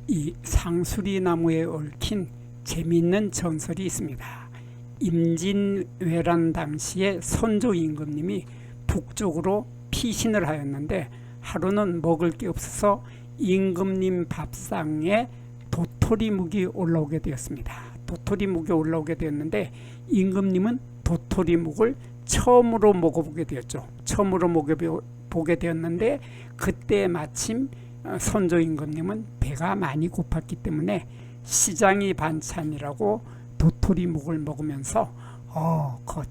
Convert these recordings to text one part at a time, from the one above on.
이 상수리 나무에 얽힌 재미있는 전설이 있습니다. 임진왜란 당시에 선조 임금님이 북쪽으로 피신을 하였는데 하루는 먹을 게 없어서 임금님 밥상에 도토리묵이 올라오게 되었습니다. 도토리묵이 올라오게 되었는데 임금님은 도토리묵을 처음으로 먹어보게 되었죠. 처음으로 먹어보게 되었는데 그때 마침 선조 임금님은 배가 많이 고팠기 때문에 시장이 반찬이라고 도토리묵을 먹으면서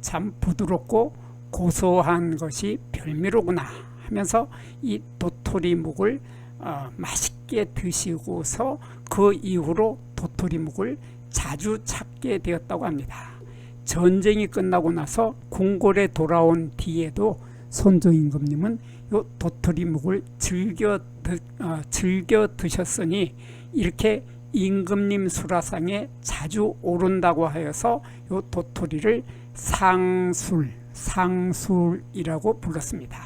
참 부드럽고 고소한 것이 별미로구나 하면서 이 도토리묵을 맛있게 드시고서 그 이후로 도토리묵을 자주 찾게 되었다고 합니다. 전쟁이 끝나고 나서 궁궐에 돌아온 뒤에도 선조 임금님은 이 도토리묵을 즐겨 드셨으니 이렇게 임금님 수라상에 자주 오른다고 하여서 이 도토리를 상술이라고 불렀습니다.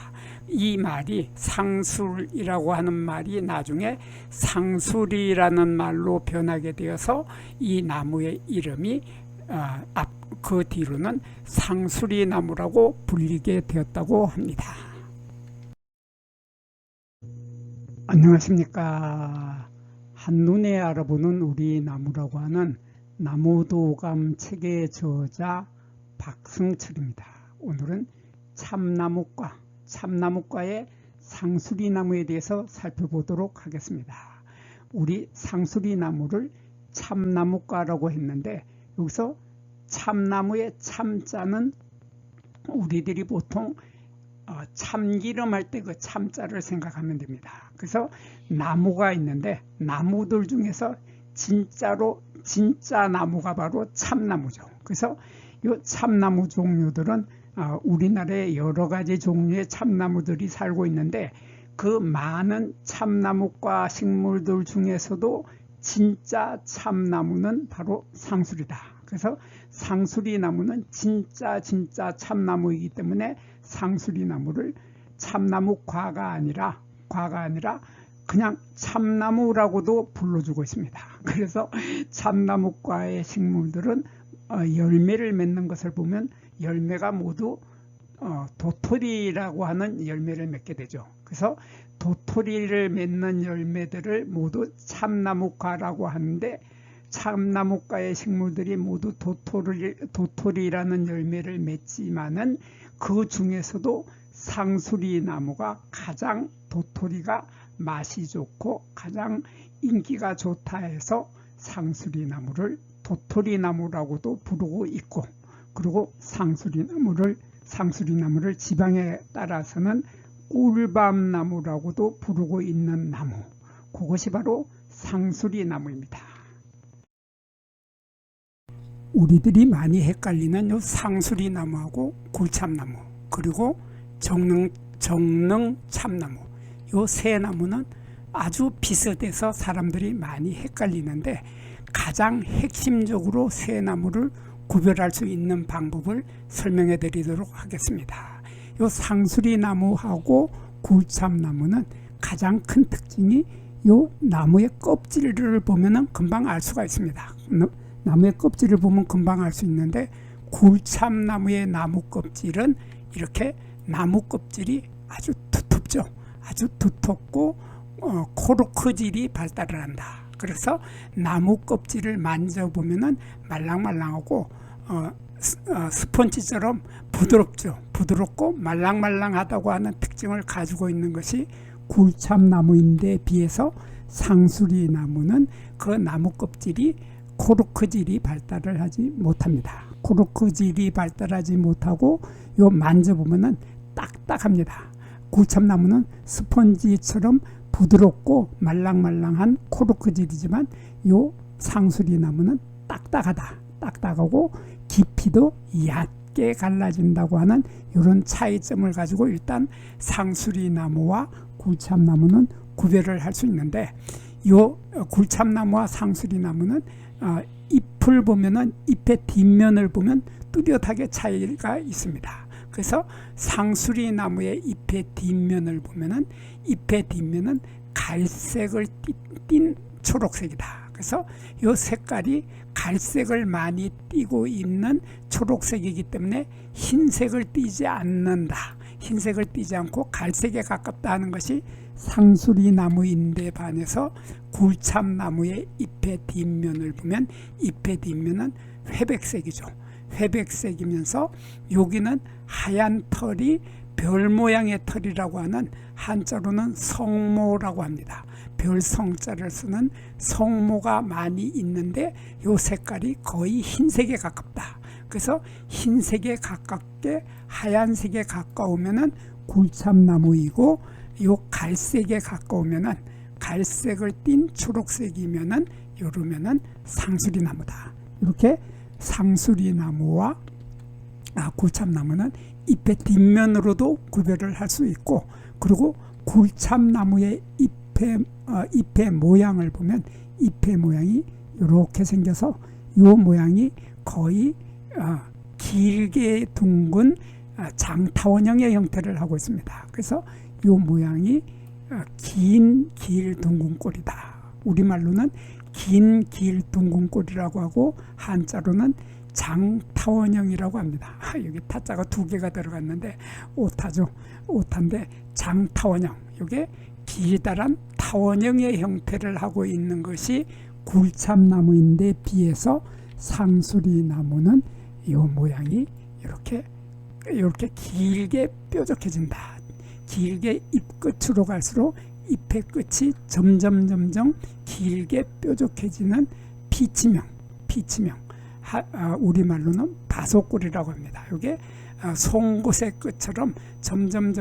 이 말이 상술이라고 하는 말이 나중에 상술이라는 말로 변하게 되어서 이 나무의 이름이 그 뒤로는 상수리 나무라고 불리게 되었다고 합니다. 안녕하십니까. 한눈에 알아보는 우리 나무라고 하는 나무도감 책의 저자 박승철입니다. 오늘은 참나무과의 상수리나무에 대해서 살펴보도록 하겠습니다. 우리 상수리나무를 참나무과라고 했는데 여기서 참나무의 참자는 우리들이 보통 참기름 할 때 그 참자를 생각하면 됩니다. 그래서 나무가 있는데 나무들 중에서 진짜 나무가 바로 참나무죠. 그래서 이 참나무 종류들은 우리나라에 여러 가지 종류의 참나무들이 살고 있는데 그 많은 참나무과 식물들 중에서도 진짜 참나무는 바로 상수리다. 그래서 상수리나무는 진짜 참나무이기 때문에 상수리나무를 참나무과가 아니라 그냥 참나무라고도 불러주고 있습니다. 그래서 참나무과의 식물들은 열매를 맺는 것을 보면 열매가 모두 도토리라고 하는 열매를 맺게 되죠. 그래서 도토리를 맺는 열매들을 모두 참나무과라고 하는데 참나무과의 식물들이 모두 도토리라는 열매를 맺지만은 그 중에서도 상수리나무가 가장 도토리가 맛이 좋고 가장 인기가 좋다 해서 상수리나무를 도토리나무라고도 부르고 있고, 그리고 상수리나무를 지방에 따라서는 꿀밤나무라고도 부르고 있는 나무, 그것이 바로 상수리나무입니다. 우리들이 많이 헷갈리는 요 상수리나무하고 굴참나무 그리고 정능참나무, 요 세 나무는 아주 비슷해서 사람들이 많이 헷갈리는데 가장 핵심적으로 세 나무를 구별할 수 있는 방법을 설명해 드리도록 하겠습니다. 요 상수리나무하고 굴참나무는 가장 큰 특징이 요 나무의 껍질을 보면은 금방 알 수가 있습니다. 나무의 껍질을 보면 금방 알 수 있는데 굴참나무의 나무 껍질은 이렇게 나무 껍질이 아주 두텁죠. 아주 두텁고 코르크질이 발달을 한다. 그래서 나무 껍질을 만져보면은 말랑말랑하고 스펀지처럼 부드럽고 말랑말랑하다고 하는 특징을 가지고 있는 것이 굴참나무인데 비해서 상수리나무는 그 나무 껍질이 코르크질이 발달을 하지 못합니다. 코르크질이 발달하지 못하고 요 만져보면은 딱딱합니다. 굴참나무는 스펀지처럼 부드럽고 말랑말랑한 코르크질이지만 요 상수리나무는 딱딱하고 깊이도 얕게 갈라진다고 하는 이런 차이점을 가지고 일단 상수리나무와 굴참나무는 구별을 할 수 있는데, 요 굴참나무와 상수리나무는 잎을 보면은 잎의 뒷면을 보면 뚜렷하게 차이가 있습니다. 그래서 상수리나무의 잎의 뒷면을 보면은 잎의 뒷면은 갈색을 띤 초록색이다. 그래서 이 색깔이 갈색을 많이 띠고 있는 초록색이기 때문에 흰색을 띠지 않는다. 흰색을 띠지 않고 갈색에 가깝다 하는 것이 상수리나무인데 반해서 굴참나무의 잎의 뒷면을 보면 잎의 뒷면은 회백색이죠. 회백색이면서 여기는 하얀 털이 별 모양의 털이라고 하는 한자로는 성모라고 합니다. 별 성자를 쓰는 성모가 많이 있는데 이 색깔이 거의 흰색에 가깝다. 그래서 흰색에 가깝게 하얀색에 가까우면은 굴참나무이고 요 갈색에 가까우면은 갈색을 띤 초록색이면은 요러면은 상수리나무다. 이렇게 상수리나무와 굴참나무는 잎의 뒷면으로도 구별을 할 수 있고, 그리고 굴참나무의 잎의 모양을 보면 잎의 모양이 이렇게 생겨서 이 모양이 거의 길게 둥근 장타원형의 형태를 하고 있습니다. 그래서 이 모양이 긴 둥근꼴이다. 우리말로는 긴 둥근꼴이라고 하고 한자로는 장타원형이라고 합니다. 여기 타자가 두 개가 들어갔는데 오타죠. 오타인데 장타원형, 이게 길다란 타원형의 형태를 하고 있는 것이 굴참나무인데 비해서 상수리나무는 이 모양이 이렇게 길게 뾰족해진다. 길게 잎 끝으로 갈수록 잎의 끝이 점점 길게 뾰족해지는 피치명, 우리말로는 바속골이라고 합니다. 이게 송곳의 끝처럼 점점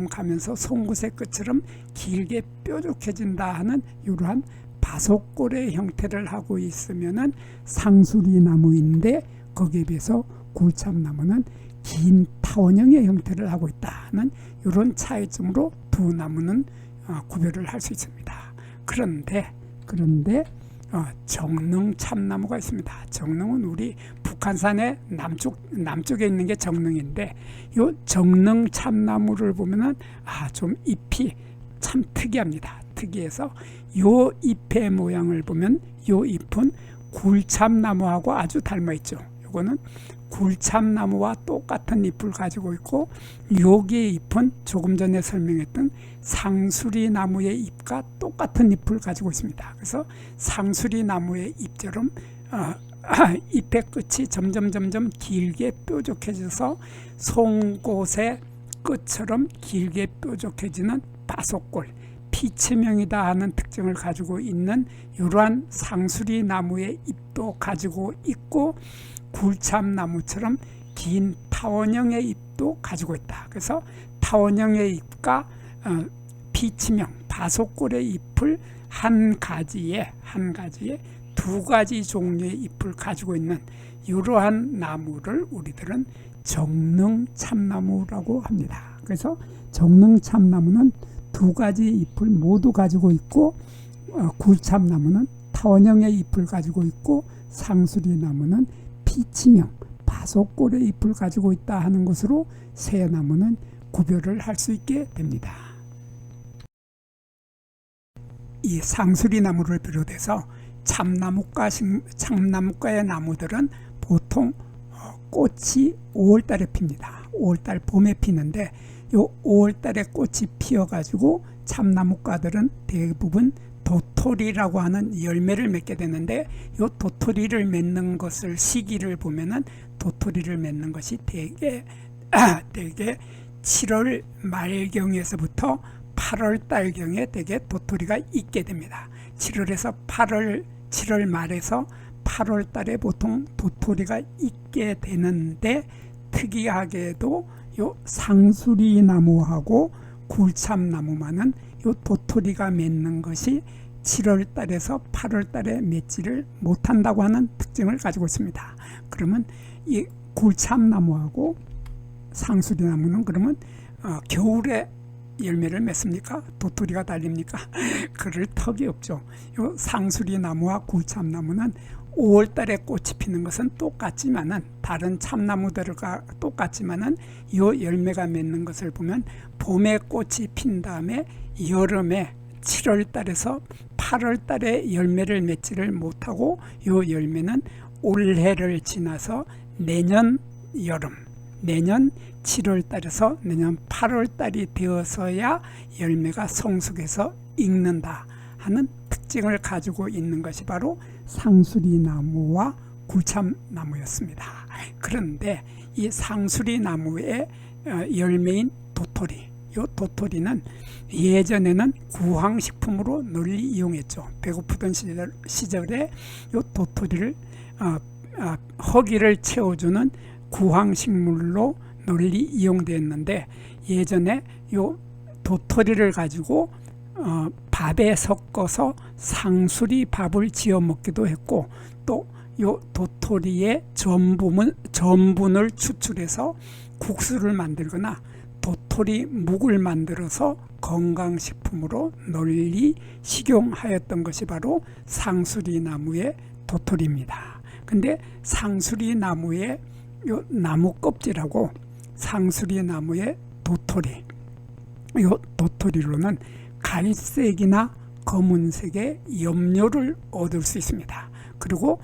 가면서 송곳의 끝처럼 길게 뾰족해진다 하는 이러한 바속골의 형태를 하고 있으면은 상수리나무인데 거기에 비해서 굴참나무는 긴 타원형의 형태를 하고 있다는 이런 차이점으로 두 나무는 구별을 할 수 있습니다. 그런데 정릉참나무가 있습니다. 정릉은 우리 북한산의 남쪽에 있는 게 정릉인데 이 정릉참나무를 보면은 좀 잎이 참 특이합니다. 특이해서 이 잎의 모양을 보면 이 잎은 굴참나무하고 아주 닮아 있죠. 이거는 굴참나무와 똑같은 잎을 가지고 있고, 여기의 잎은 조금 전에 설명했던 상수리나무의 잎과 똑같은 잎을 가지고 있습니다. 그래서 상수리나무의 잎처럼 잎의 끝이 점점 길게 뾰족해져서 송곳의 끝처럼 길게 뾰족해지는 바속골, 피치명이다 하는 특징을 가지고 있는 이러한 상수리나무의 잎도 가지고 있고, 굴참나무처럼 긴 타원형의 잎도 가지고 있다. 그래서 타원형의 잎과 피치명, 바속골의 잎을 한 가지에 두 가지 종류의 잎을 가지고 있는 이러한 나무를 우리들은 정릉참나무라고 합니다. 그래서 정릉참나무는 두 가지 잎을 모두 가지고 있고, 굴참나무는 타원형의 잎을 가지고 있고, 상수리나무는 피치명, 바속골의 잎을 가지고 있다 하는 것으로 세 나무는 구별을 할 수 있게 됩니다. 이 상수리나무를 비롯해서 참나무과의 나무들은 보통 꽃이 5월달에 핍니다. 5월달 봄에 피는데 이 5월달에 꽃이 피어가지고 참나무과들은 대부분 도토리라고 하는 열매를 맺게 되는데, 이 도토리를 맺는 것을 시기를 보면은 도토리를 맺는 것이 대개 7월 말경에서부터 8월 달경에 대개 도토리가 있게 됩니다. 7월 말에서 8월 달에 보통 도토리가 있게 되는데, 특이하게도 요 상수리나무하고 굴참나무만은 요 도토리가 맺는 것이 7월 달에서 8월 달에 맺지를 못한다고 하는 특징을 가지고 있습니다. 그러면 이 굴참나무하고 상수리나무는 그러면 겨울에 열매를 맺습니까? 도토리가 달립니까? 그럴 턱이 없죠. 요 상수리나무와 굴참나무는 5월 달에 꽃이 피는 것은 똑같지만은, 다른 참나무들과 똑같지만은 요 열매가 맺는 것을 보면 봄에 꽃이 핀 다음에 여름에 7월 달에서 8월 달에 열매를 맺지를 못하고 요 열매는 올해를 지나서 내년 여름, 내년 7월 달에서 내년 8월 달이 되어서야 열매가 성숙해서 익는다 하는 특징을 가지고 있는 것이 바로 상수리나무와 굴참나무였습니다. 그런데 이 상수리나무의 열매인 도토리, 이 도토리는 예전에는 구황식품으로 널리 이용했죠. 배고프던 시절에 이 도토리를 허기를 채워주는 구황식물로 널리 이용되었는데, 예전에 이 도토리를 가지고 밥에 섞어서 상수리 밥을 지어 먹기도 했고, 또 이 도토리의 전분을 추출해서 국수를 만들거나 도토리 묵을 만들어서 건강식품으로 널리 식용하였던 것이 바로 상수리나무의 도토리입니다. 근데 상수리나무의 요 나무 껍질하고 상수리나무의 도토리, 요 도토리로는 갈색이나 검은색의 염료를 얻을 수 있습니다. 그리고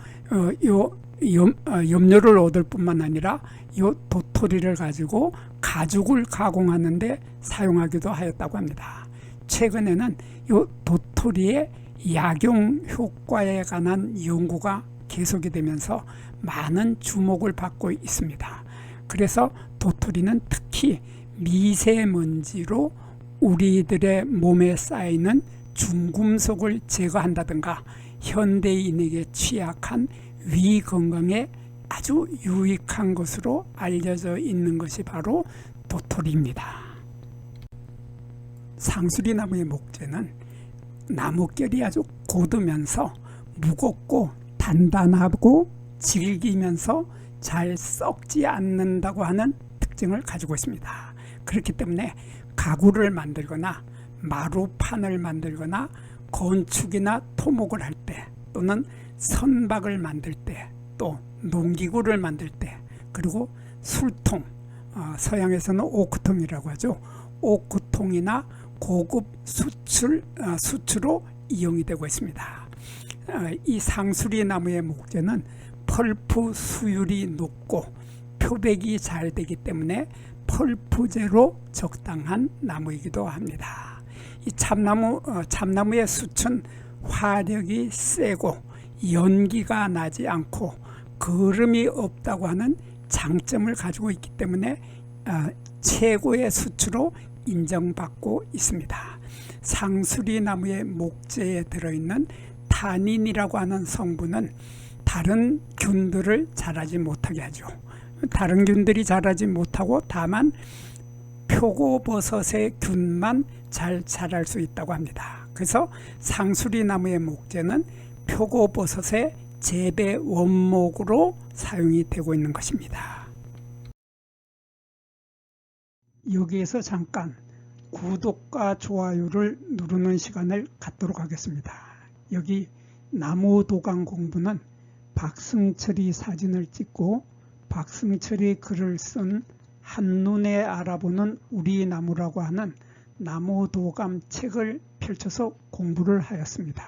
염료를 얻을 뿐만 아니라 이 도토리를 가지고 가죽을 가공하는데 사용하기도 하였다고 합니다. 최근에는 이 도토리의 약용 효과에 관한 연구가 계속이 되면서 많은 주목을 받고 있습니다. 그래서 도토리는 특히 미세먼지로 우리들의 몸에 쌓이는 중금속을 제거한다든가 현대인에게 취약한 위 건강에 아주 유익한 것으로 알려져 있는 것이 바로 도토리입니다. 상수리나무의 목재는 나뭇결이 아주 곧으면서 무겁고 단단하고 질기면서 잘 썩지 않는다고 하는 특징을 가지고 있습니다. 그렇기 때문에 가구를 만들거나 마루판을 만들거나 건축이나 토목을 할 때, 또는 선박을 만들 때, 또 농기구를 만들 때, 그리고 술통, 서양에서는 오크통이라고 하죠. 오크통이나 고급 수추로 이용이 되고 있습니다. 이 상수리나무의 목재는 펄프 수율이 높고 표백이 잘 되기 때문에 펄프재로 적당한 나무이기도 합니다. 이 참나무의 숯은 화력이 세고 연기가 나지 않고 거름이 없다고 하는 장점을 가지고 있기 때문에 최고의 수치로 인정받고 있습니다. 상수리나무의 목재에 들어있는 타닌이라고 하는 성분은 다른 균들을 자라지 못하게 하죠. 다른 균들이 자라지 못하고 다만 표고버섯의 균만 잘 자랄 수 있다고 합니다. 그래서 상수리나무의 목재는 표고버섯의 재배 원목으로 사용이 되고 있는 것입니다. 여기에서 잠깐 구독과 좋아요를 누르는 시간을 갖도록 하겠습니다. 여기 나무도감 공부는 박승철이 사진을 찍고 박승철이 글을 쓴 한눈에 알아보는 우리 나무라고 하는 나무도감 책을 펼쳐서 공부를 하였습니다.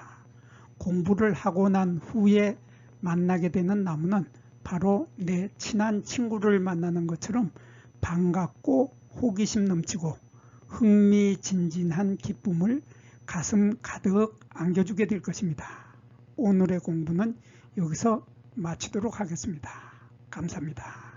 공부를 하고 난 후에 만나게 되는 나무는 바로 내 친한 친구를 만나는 것처럼 반갑고 호기심 넘치고 흥미진진한 기쁨을 가슴 가득 안겨주게 될 것입니다. 오늘의 공부는 여기서 마치도록 하겠습니다. 감사합니다.